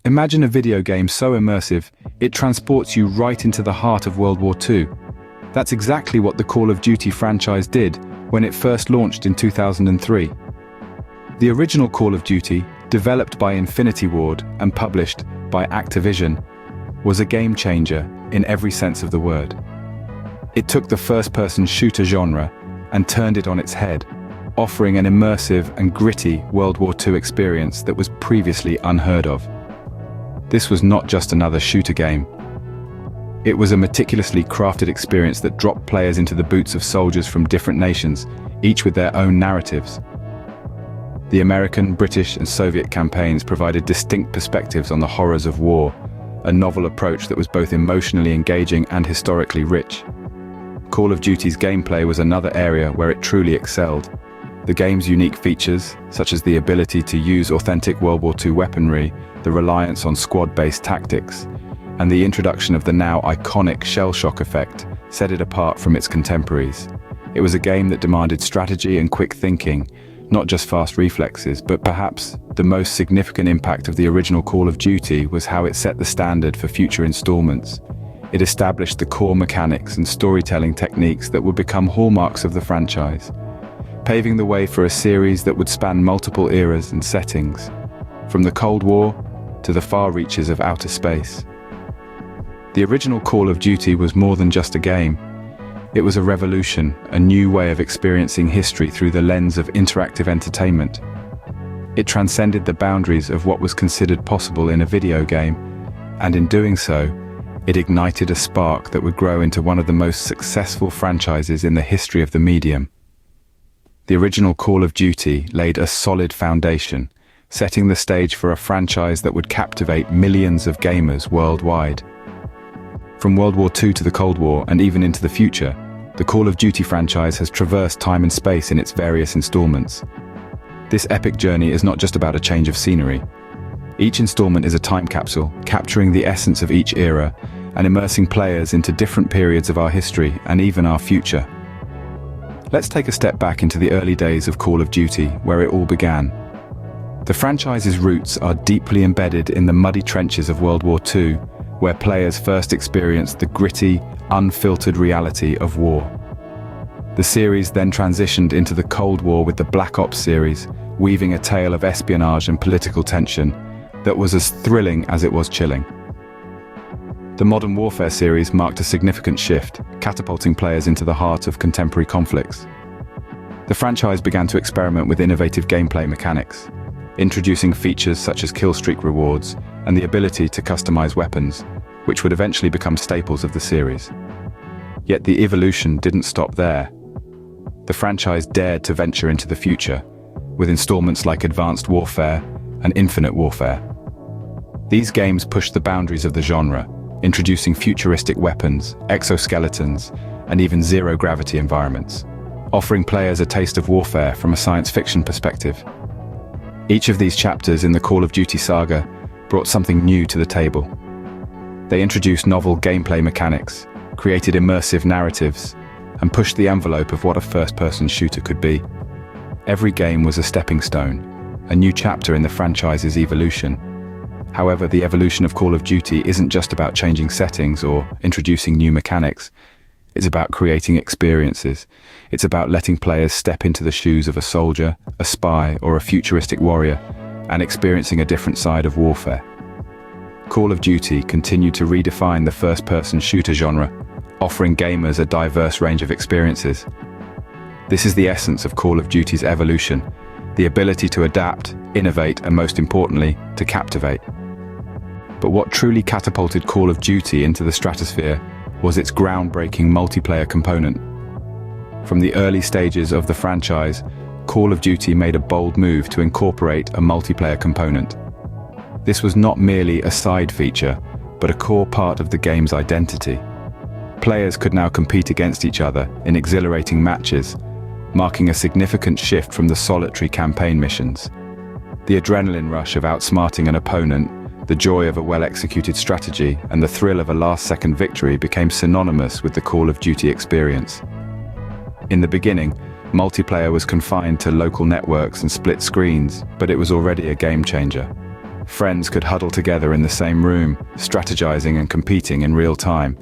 Imagine a video game so immersive, it transports you right into the heart of World War II. That's exactly what the Call of Duty franchise did when it first launched in 2003. The original Call of Duty, developed by Infinity Ward and published by Activision, was a game changer in every sense of the word. It took the first-person shooter genre and turned it on its head, offering an immersive and gritty World War II experience that was previously unheard of. This was not just another shooter game. It was a meticulously crafted experience that dropped players into the boots of soldiers from different nations, each with their own narratives. The American, British, and Soviet campaigns provided distinct perspectives on the horrors of war, a novel approach that was both emotionally engaging and historically rich. Call of Duty's gameplay was another area where it truly excelled. The game's unique features, such as the ability to use authentic World War II weaponry, the reliance on squad-based tactics, and the introduction of the now iconic shell shock effect, set it apart from its contemporaries. It was a game that demanded strategy and quick thinking, not just fast reflexes, but perhaps the most significant impact of the original Call of Duty was how it set the standard for future installments. It established the core mechanics and storytelling techniques that would become hallmarks of the franchise, paving the way for a series that would span multiple eras and settings, from the Cold War to the far reaches of outer space. The original Call of Duty was more than just a game. It was a revolution, a new way of experiencing history through the lens of interactive entertainment. It transcended the boundaries of what was considered possible in a video game, and in doing so, it ignited a spark that would grow into one of the most successful franchises in the history of the medium. The original Call of Duty laid a solid foundation, setting the stage for a franchise that would captivate millions of gamers worldwide. From World War II to the Cold War and even into the future, the Call of Duty franchise has traversed time and space in its various installments. This epic journey is not just about a change of scenery. Each installment is a time capsule, capturing the essence of each era and immersing players into different periods of our history and even our future. Let's take a step back into the early days of Call of Duty, where it all began. The franchise's roots are deeply embedded in the muddy trenches of World War II, where players first experienced the gritty, unfiltered reality of war. The series then transitioned into the Cold War with the Black Ops series, weaving a tale of espionage and political tension that was as thrilling as it was chilling. The Modern Warfare series marked a significant shift, catapulting players into the heart of contemporary conflicts. The franchise began to experiment with innovative gameplay mechanics, introducing features such as kill streak rewards and the ability to customize weapons, which would eventually become staples of the series. Yet the evolution didn't stop there. The franchise dared to venture into the future, with installments like Advanced Warfare and Infinite Warfare. These games pushed the boundaries of the genre, introducing futuristic weapons, exoskeletons, and even zero-gravity environments, offering players a taste of warfare from a science fiction perspective. Each of these chapters in the Call of Duty saga brought something new to the table. They introduced novel gameplay mechanics, created immersive narratives, and pushed the envelope of what a first-person shooter could be. Every game was a stepping stone, a new chapter in the franchise's evolution. However, the evolution of Call of Duty isn't just about changing settings or introducing new mechanics. It's about creating experiences. It's about letting players step into the shoes of a soldier, a spy, or a futuristic warrior, and experiencing a different side of warfare. Call of Duty continued to redefine the first-person shooter genre, offering gamers a diverse range of experiences. This is the essence of Call of Duty's evolution, the ability to adapt, innovate, and most importantly, to captivate. But what truly catapulted Call of Duty into the stratosphere was its groundbreaking multiplayer component. From the early stages of the franchise, Call of Duty made a bold move to incorporate a multiplayer component. This was not merely a side feature, but a core part of the game's identity. Players could now compete against each other in exhilarating matches, marking a significant shift from the solitary campaign missions. The adrenaline rush of outsmarting an opponent, the joy of a well-executed strategy, and the thrill of a last-second victory became synonymous with the Call of Duty experience. In the beginning, multiplayer was confined to local networks and split screens, but it was already a game changer. Friends could huddle together in the same room, strategizing and competing in real time.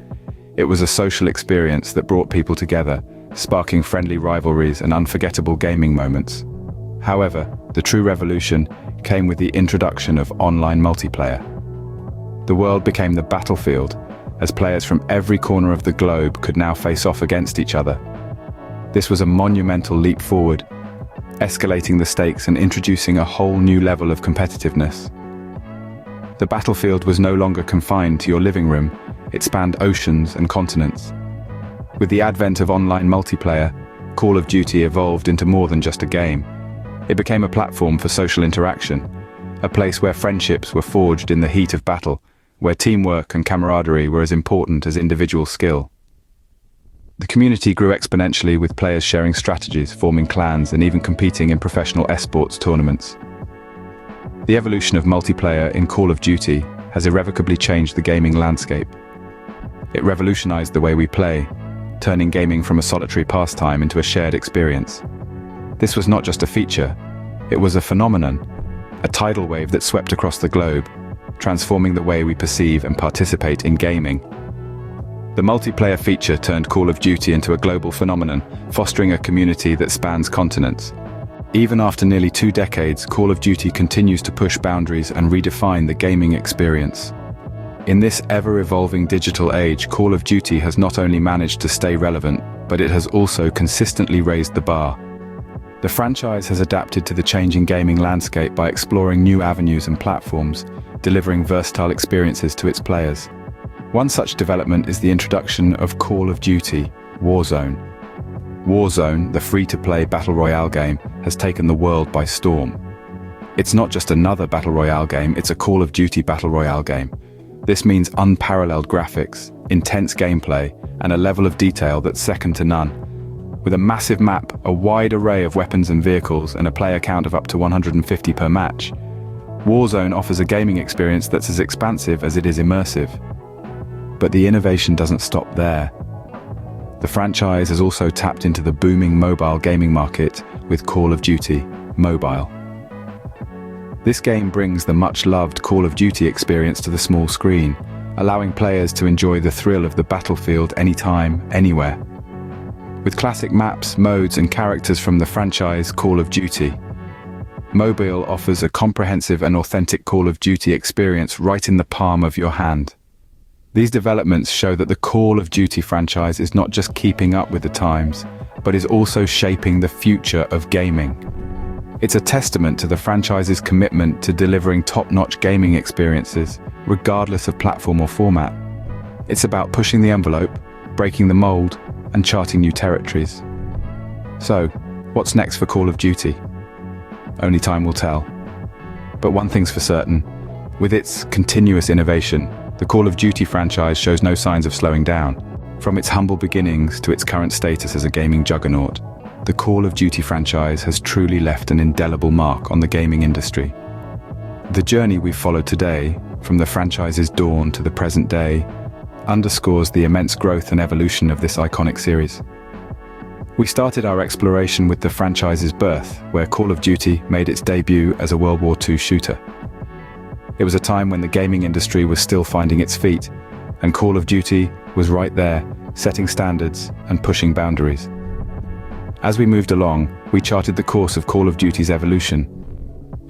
It was a social experience that brought people together, sparking friendly rivalries and unforgettable gaming moments. However, the true revolution came with the introduction of online multiplayer. The world became the battlefield, as players from every corner of the globe could now face off against each other. This was a monumental leap forward, escalating the stakes and introducing a whole new level of competitiveness. The battlefield was no longer confined to your living room, it spanned oceans and continents. With the advent of online multiplayer, Call of Duty evolved into more than just a game. It became a platform for social interaction, a place where friendships were forged in the heat of battle, where teamwork and camaraderie were as important as individual skill. The community grew exponentially, with players sharing strategies, forming clans, and even competing in professional esports tournaments. The evolution of multiplayer in Call of Duty has irrevocably changed the gaming landscape. It revolutionized the way we play, turning gaming from a solitary pastime into a shared experience. This was not just a feature, it was a phenomenon, a tidal wave that swept across the globe, transforming the way we perceive and participate in gaming. The multiplayer feature turned Call of Duty into a global phenomenon, fostering a community that spans continents. Even after nearly 2 decades, Call of Duty continues to push boundaries and redefine the gaming experience. In this ever-evolving digital age, Call of Duty has not only managed to stay relevant, but it has also consistently raised the bar. The franchise has adapted to the changing gaming landscape by exploring new avenues and platforms, delivering versatile experiences to its players. One such development is the introduction of Call of Duty Warzone. Warzone, the free-to-play battle royale game, has taken the world by storm. It's not just another battle royale game, it's a Call of Duty battle royale game. This means unparalleled graphics, intense gameplay, and a level of detail that's second to none. With a massive map, a wide array of weapons and vehicles, and a player count of up to 150 per match, Warzone offers a gaming experience that's as expansive as it is immersive. But the innovation doesn't stop there. The franchise has also tapped into the booming mobile gaming market with Call of Duty Mobile. This game brings the much-loved Call of Duty experience to the small screen, allowing players to enjoy the thrill of the battlefield anytime, anywhere. With classic maps, modes, and characters from the franchise Call of Duty, Mobile offers a comprehensive and authentic Call of Duty experience right in the palm of your hand. These developments show that the Call of Duty franchise is not just keeping up with the times, but is also shaping the future of gaming. It's a testament to the franchise's commitment to delivering top-notch gaming experiences, regardless of platform or format. It's about pushing the envelope, breaking the mold, and charting new territories. So, what's next for Call of Duty? Only time will tell. But one thing's for certain, with its continuous innovation, the Call of Duty franchise shows no signs of slowing down. From its humble beginnings to its current status as a gaming juggernaut, the Call of Duty franchise has truly left an indelible mark on the gaming industry. The journey we've followed today, from the franchise's dawn to the present day, underscores the immense growth and evolution of this iconic series. We started our exploration with the franchise's birth, where Call of Duty made its debut as a World War II shooter. It was a time when the gaming industry was still finding its feet, and Call of Duty was right there, setting standards and pushing boundaries. As we moved along, we charted the course of Call of Duty's evolution.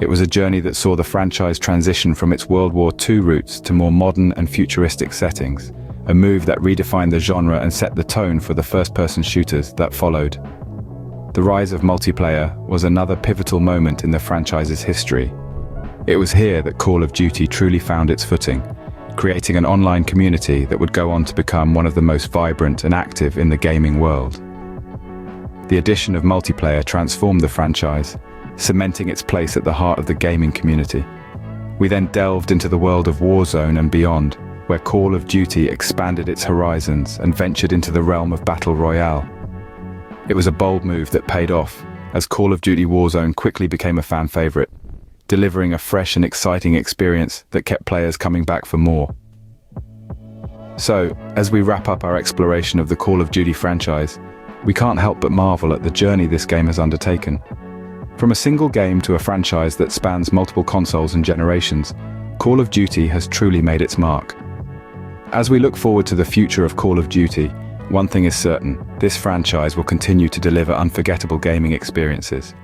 It was a journey that saw the franchise transition from its World War II roots to more modern and futuristic settings, a move that redefined the genre and set the tone for the first-person shooters that followed. The rise of multiplayer was another pivotal moment in the franchise's history. It was here that Call of Duty truly found its footing, creating an online community that would go on to become one of the most vibrant and active in the gaming world. The addition of multiplayer transformed the franchise, cementing its place at the heart of the gaming community. We then delved into the world of Warzone and beyond, where Call of Duty expanded its horizons and ventured into the realm of Battle Royale. It was a bold move that paid off, as Call of Duty Warzone quickly became a fan favorite, delivering a fresh and exciting experience that kept players coming back for more. So, as we wrap up our exploration of the Call of Duty franchise, we can't help but marvel at the journey this game has undertaken. From a single game to a franchise that spans multiple consoles and generations, Call of Duty has truly made its mark. As we look forward to the future of Call of Duty, one thing is certain: this franchise will continue to deliver unforgettable gaming experiences.